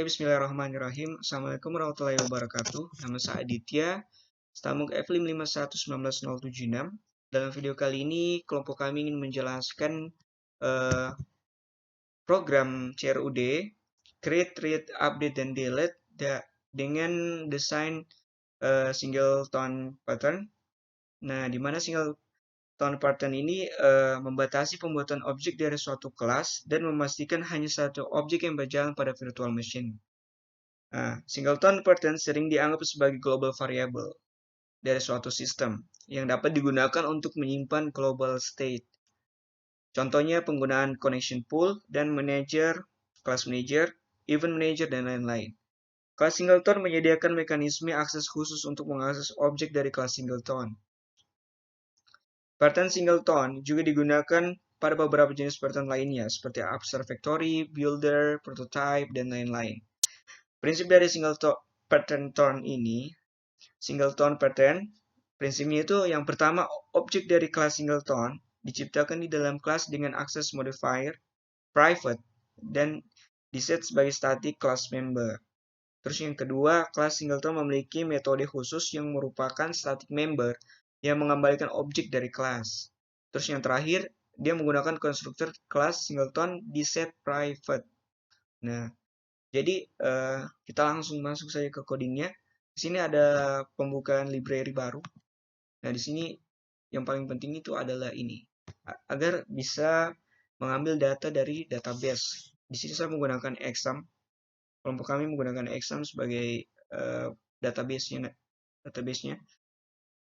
Oke, bismillahirrahmanirrahim. Assalamualaikum warahmatullahi wabarakatuh. Nama saya Aditya, Stamuk F5 51919076. Dalam video kali ini, kelompok kami ingin menjelaskan program CRUD, Create, Read, Update, dan Delete dengan desain singleton pattern. Nah, di mana singleton pattern ini membatasi pembuatan objek dari suatu kelas dan memastikan hanya satu objek yang berjalan pada virtual machine. Singleton pattern sering dianggap sebagai global variable dari suatu sistem yang dapat digunakan untuk menyimpan global state. Contohnya penggunaan connection pool dan manager, class manager, event manager, dan lain-lain. Kelas singleton menyediakan mekanisme akses khusus untuk mengakses objek dari kelas singleton. Pattern singleton juga digunakan pada beberapa jenis pattern lainnya seperti observatory, builder, prototype, dan lain-lain. Prinsip dari singleton pattern, prinsipnya itu yang pertama, objek dari kelas singleton diciptakan di dalam kelas dengan akses modifier private dan diset sebagai static class member. Terus yang kedua, kelas singleton memiliki metode khusus yang merupakan static member yang mengembalikan objek dari kelas. Terus yang terakhir, dia menggunakan konstruktor kelas singleton diset private. Nah, jadi kita langsung masuk saja ke codingnya. Di sini ada pembukaan library baru. Nah, di sini yang paling penting itu adalah ini, agar bisa mengambil data dari database. Di sini saya menggunakan exam. Kelompok kami menggunakan exam sebagai database-nya.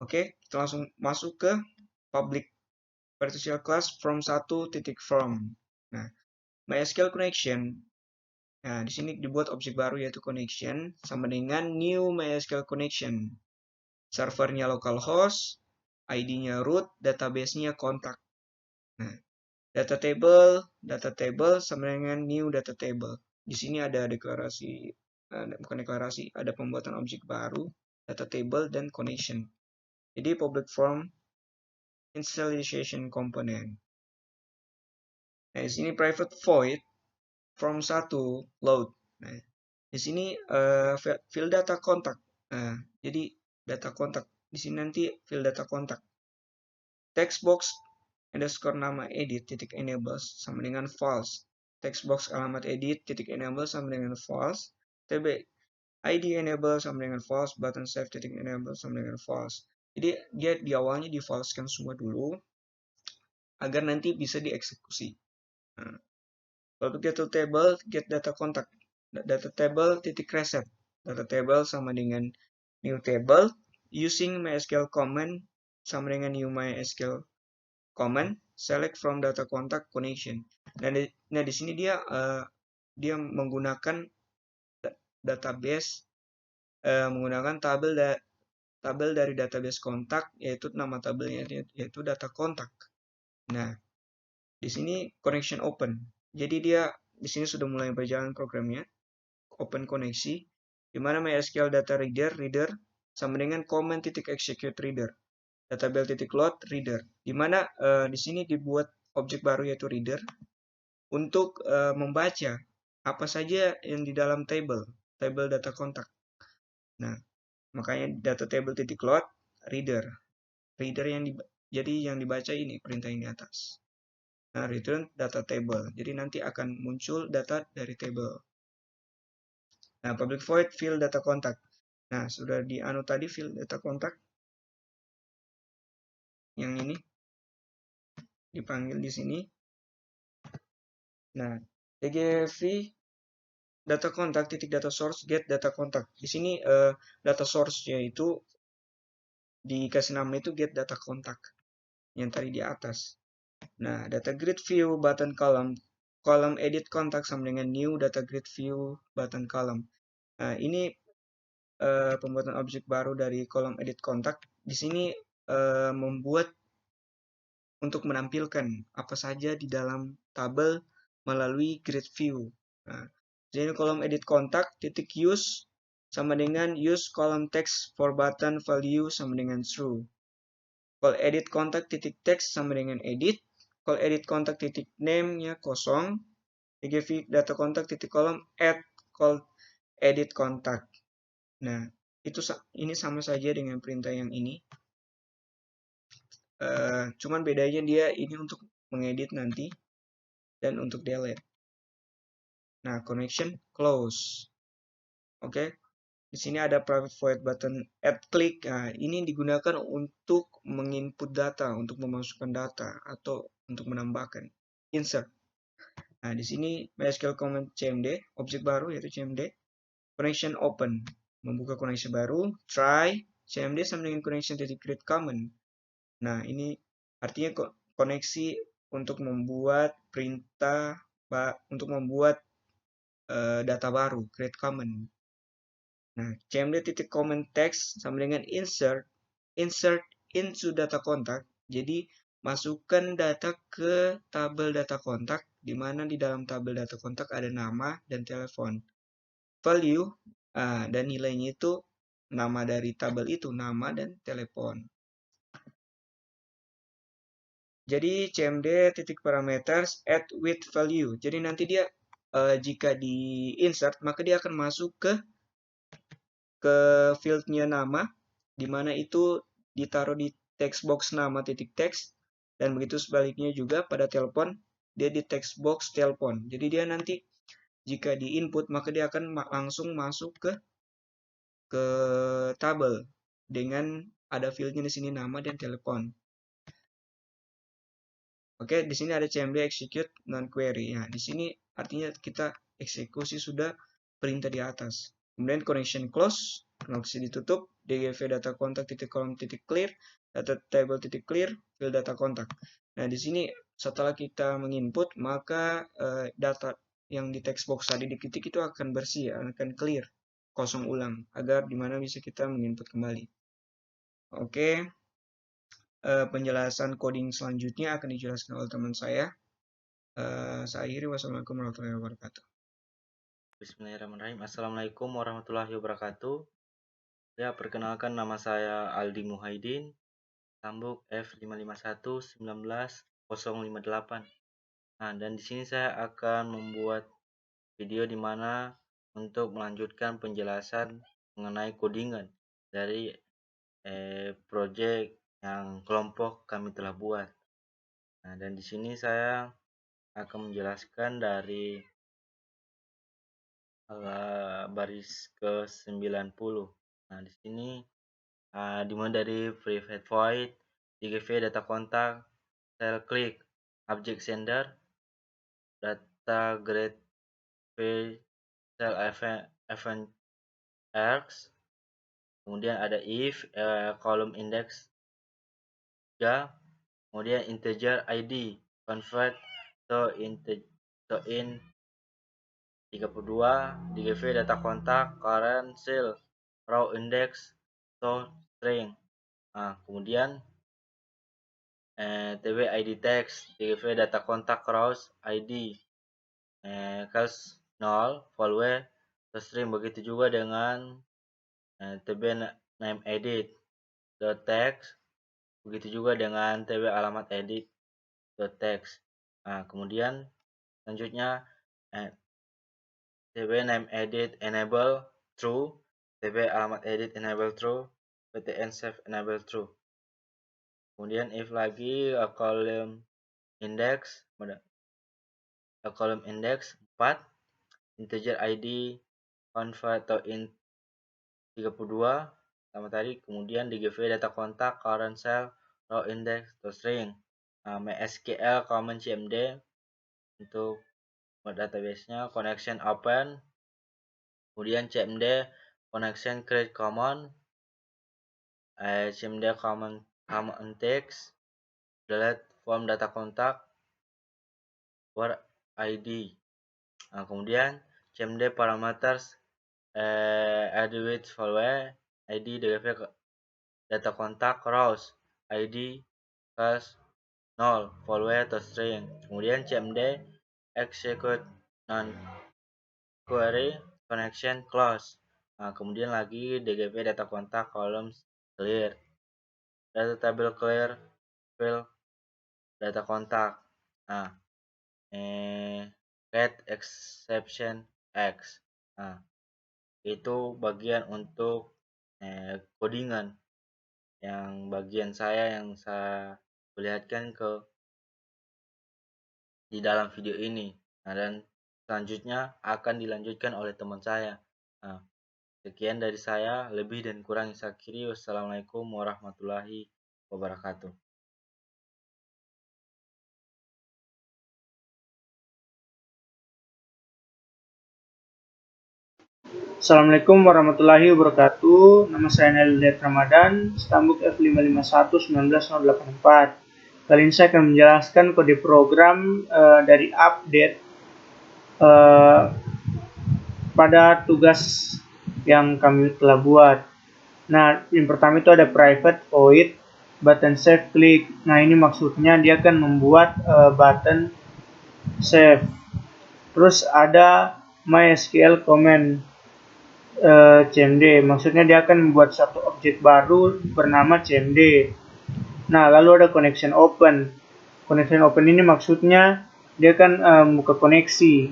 Oke, kita langsung masuk ke public partial class from1.from. Nah, MySQL connection. Nah, di sini dibuat objek baru yaitu connection sama dengan new MySQL connection. Servernya localhost, ID-nya root, database-nya kontak. Nah, data table sama dengan new data table. Di sini ada ada pembuatan objek baru, data table dan connection. Jadi public form initialization component. Nah, di sini private void from1 load. Nah, di sini field data kontak. Nah, jadi data kontak. Di sini nanti field data kontak. Textbox underscore nama edit titik enables sama dengan false. Textbox alamat edit titik enable sama dengan false. TB ID enable sama dengan false. Button save titik enable sama dengan false. Jadi dia di awalnya di falsekan semua dulu agar nanti bisa dieksekusi. Nah, lalu get table, get data kontak. Data table titik reset. Data table sama dengan new table using MySQL command sama dengan new MySQL command select from data contact connection. Nah di sini dia menggunakan database menggunakan tabel dari database kontak, yaitu nama tabelnya yaitu data kontak. Nah, di sini connection open. Jadi dia di sini sudah mulai berjalan programnya. Open koneksi, di mana MySQL data reader sama dengan command titik execute reader. Database.load reader. Di mana di sini dibuat objek baru yaitu reader untuk membaca apa saja yang di dalam table data kontak. Nah, makanya data table.load reader yang dibaca ini perintah ini di atas. Nah, return data table. Jadi nanti akan muncul data dari table. Nah, public void field data contact. Nah, sudah dianu tadi field data contact. Yang ini dipanggil di sini. Nah, tgv data contact titik data source get data contact. Di sini data source yaitu dikasih nama itu get data contact yang tadi di atas. Nah, data grid view button column edit contact sama dengan new data grid view button column. Nah, ini pembuatan objek baru dari kolom edit contact. Di sini membuat untuk menampilkan apa saja di dalam tabel melalui grid view. Nah, jadi kolom edit contact titik use sama dengan use column text for button value sama dengan true. Call edit contact titik text sama dengan edit. Call edit contact titik name-nya kosong. tgv data contact titik column add call edit kontak. Nah, ini sama saja dengan perintah yang ini. Cuman bedanya dia ini untuk mengedit nanti dan untuk delete. Nah, connection close. Oke. Di sini ada private void button add click. Nah, ini digunakan untuk menginput data, untuk memasukkan data atau untuk menambahkan insert. Nah, di sini MySQL command cmd, objek baru yaitu cmd, connection open, membuka koneksi baru, try cmd sama dengan connection titik create common. Nah, ini artinya koneksi untuk membuat perintah, untuk membuat data baru, create common. Nah, cmd titik comment text sama dengan insert into data kontak. Jadi, masukkan data ke tabel data kontak, di mana di dalam tabel data kontak ada nama dan telepon. Value dan nilainya itu nama dari tabel itu, nama dan telepon. Jadi cmd titik parameters add with value. Jadi nanti dia jika di insert maka dia akan masuk ke fieldnya nama, di mana itu ditaruh di text box nama titik teks, dan begitu sebaliknya juga pada telepon dia di text box telepon. Jadi dia nanti jika di input maka dia akan langsung masuk ke tabel dengan ada fieldnya di sini nama dan telepon. Oke, di sini ada cmd execute non query. Nah, di sini artinya kita eksekusi sudah perintah di atas. Kemudian connection close, koneksi ditutup, dgv data kontak titik kolom titik clear, data table titik clear, field data kontak. Nah, di sini setelah kita menginput, maka data yang di text box tadi diketik itu akan bersih, akan clear, kosong ulang, agar dimana bisa kita menginput kembali. Oke. Penjelasan coding selanjutnya akan dijelaskan oleh teman saya. Saya akhiri. Wassalamualaikum warahmatullahi wabarakatuh. Bismillahirrahmanirrahim. Assalamualaikum warahmatullahi wabarakatuh. Ya, perkenalkan nama saya Aldi Muhaidin, Tambuk F55119058. Nah, dan di sini saya akan membuat video di mana untuk melanjutkan penjelasan mengenai codingan dari project yang kelompok kami telah buat. Nah, dan di sini saya akan menjelaskan dari baris ke-90. Nah, di sini dimulai dari private void, dgv data kontak, cell click, object sender, data grade v, cell event args, kemudian ada if, column index 3, kemudian integer id, convert to int 32, dgv data kontak, current cell, row index to string. Nah, kemudian tb id text, dgv data kontak rows id, cals 0, value to string. Begitu juga dengan tb name edit dot text, begitu juga dengan tb alamat edit dot text. Nah, kemudian selanjutnya tb name edit enable true, tb alamat edit enable true, ptn save enable true. Kemudian if lagi column index, column index 4, integer id convert to int 32 sama tadi, kemudian dgv data kontak, current cell, row index to string. MySQL command cmd untuk database-nya, connection open, kemudian cmd connection create common, cmd command text, delete form data kontak, where id. Nah, kemudian cmd parameters add with value id dgv data kontak rows id cals 0 value atau string. Kemudian cmd execute non query connection close. Nah, kemudian lagi dgv data kontak columns clear, data table clear, fill data kontak. Nah, get exception x. Nah, itu bagian untuk codingan yang bagian saya yang saya perlihatkan di dalam video ini. Nah, dan selanjutnya akan dilanjutkan oleh teman saya. Nah, sekian dari saya, lebih dan kurang saya akhiri. Wassalamualaikum warahmatullahi wabarakatuh. Assalamualaikum warahmatullahi wabarakatuh. Nama saya Neldet Ramadan, Stambuk F551-1984. Kali ini saya akan menjelaskan kode program dari update pada tugas yang kami telah buat. Nah, yang pertama itu ada private void button save click. Nah, ini maksudnya dia akan membuat button save. Terus ada MySQL command CMD, maksudnya dia akan membuat satu objek baru bernama CMD. Nah, lalu ada connection open. Connection open ini maksudnya dia akan buka koneksi.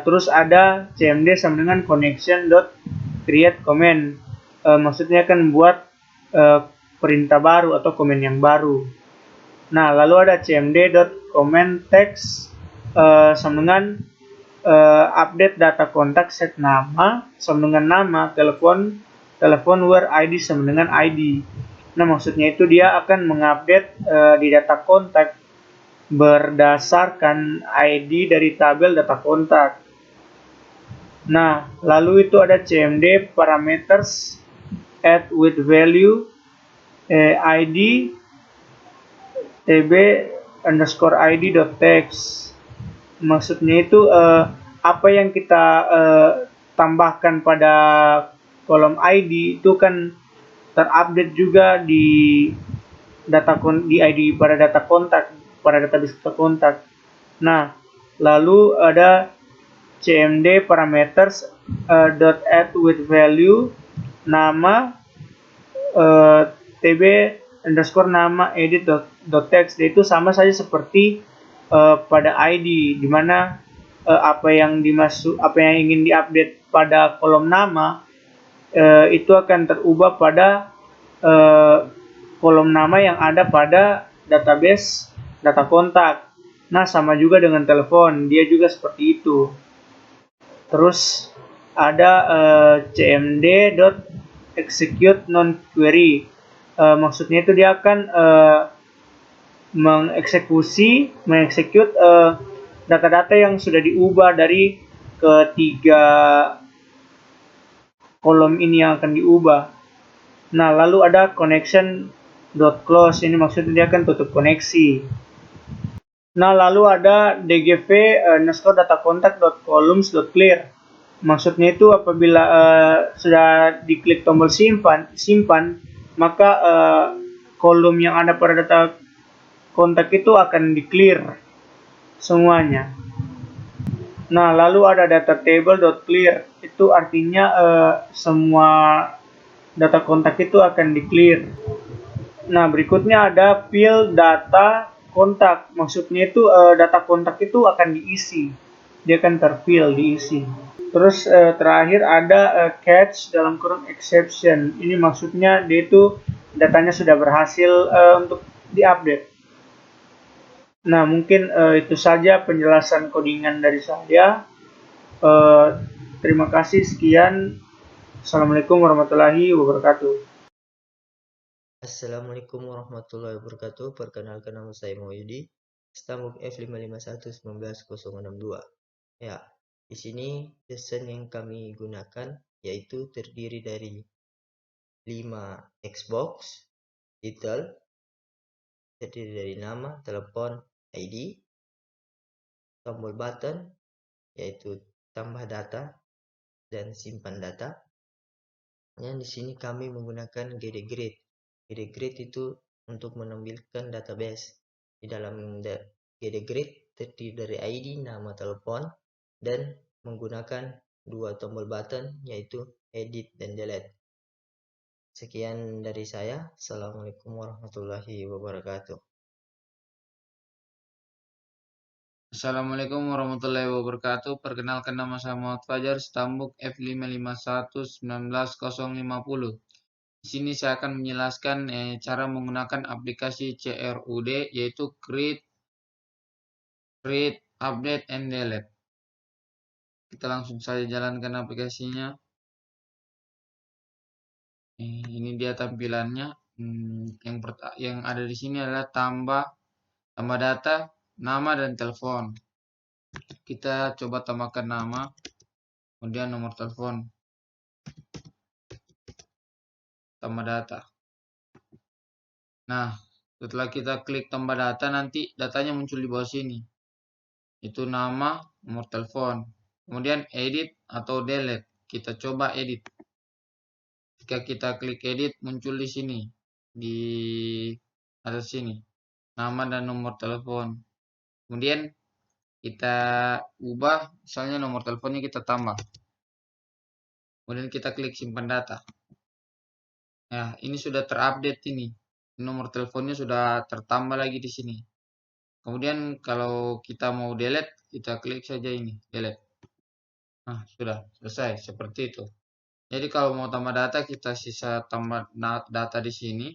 Terus ada CMD sama dengan connection dot create command. Maksudnya akan membuat perintah baru atau komen yang baru. Nah, lalu ada cmd dot command text sama dengan update data kontak set nama sama dengan nama, telepon where ID sama dengan ID. Nah, maksudnya itu dia akan mengupdate di data kontak berdasarkan ID dari tabel data kontak. Nah, lalu itu ada cmd parameters add with value ID tb underscore id dot text. Maksudnya itu apa yang kita tambahkan pada kolom ID itu kan terupdate juga di di ID pada data kontak, pada database data kontak. Nah, lalu ada cmd parameters dot add with value nama tb underscore nama edit dot text. Itu sama saja seperti pada ID, di mana apa yang ingin diupdate pada kolom nama itu akan terubah pada kolom nama yang ada pada database data kontak. Nah, sama juga dengan telepon, dia juga seperti itu. Terus ada cmd dot execute non query. Maksudnya itu dia akan mengeksekut data-data yang sudah diubah dari ketiga kolom ini yang akan diubah. Nah, lalu ada connection dot close, ini maksudnya dia akan tutup koneksi. Nah, lalu ada dgv underscore data contact dot columns dot clear. Maksudnya itu apabila sudah diklik tombol simpan, maka kolom yang ada pada data kontak itu akan di clear semuanya. Nah, lalu ada data table dot clear, itu artinya semua data kontak itu akan di clear. Nah, berikutnya ada fill data kontak, maksudnya itu data kontak itu akan diisi, dia akan terfill, diisi. Terus terakhir ada catch dalam kurung exception, ini maksudnya dia itu datanya sudah berhasil untuk diupdate. Nah, mungkin itu saja penjelasan codingan dari saya. Terima kasih, sekian. Assalamualaikum warahmatullahi wabarakatuh. Assalamualaikum warahmatullahi wabarakatuh. Perkenalkan, nama saya Mahyudi, Stambuk F551-19062. Ya, di sini desain yang kami gunakan yaitu terdiri dari 5 Xbox, title, terdiri dari nama, telepon, ID, tombol button, yaitu tambah data dan simpan data. Yang di sini kami menggunakan GDGrid. GDGrid itu untuk menampilkan database. Di dalam GDGrid terdiri dari ID, nama, telepon, dan menggunakan 2 tombol button yaitu edit dan delete. Sekian dari saya. Assalamualaikum warahmatullahi wabarakatuh. Assalamualaikum warahmatullahi wabarakatuh. Perkenalkan, nama saya Muhammad Fajar, Stambuk F5511950. Di sini saya akan menjelaskan cara menggunakan aplikasi CRUD, yaitu Create, Update, and Delete. Kita langsung saja jalankan aplikasinya. Ini dia tampilannya. Yang ada di sini adalah tambah data, nama, dan telepon. Kita coba tambahkan nama, kemudian nomor telepon, tambah data. Nah, setelah kita klik tambah data, nanti datanya muncul di bawah sini. Itu nama, nomor telepon. Kemudian edit atau delete. Kita coba edit. Jika kita klik edit, muncul di sini, di atas sini, nama dan nomor telepon. Kemudian kita ubah, misalnya nomor teleponnya kita tambah. Kemudian kita klik simpan data. Nah, ini sudah terupdate ini. Nomor teleponnya sudah tertambah lagi di sini. Kemudian kalau kita mau delete, kita klik saja ini, delete. Nah, sudah selesai seperti itu. Jadi kalau mau tambah data, kita sisa tambah data di sini.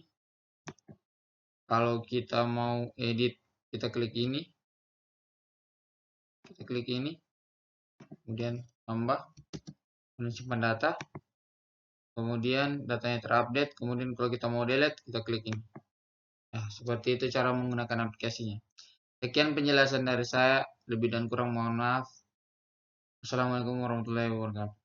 Kalau kita mau edit, kita klik ini. Kita klik ini. Kemudian tambah. Kemudian simpan data. Kemudian datanya terupdate. Kemudian kalau kita mau delete, kita klik ini. Nah, seperti itu cara menggunakan aplikasinya. Sekian penjelasan dari saya. Lebih dan kurang mohon maaf. Assalamualaikum warahmatullahi wabarakatuh.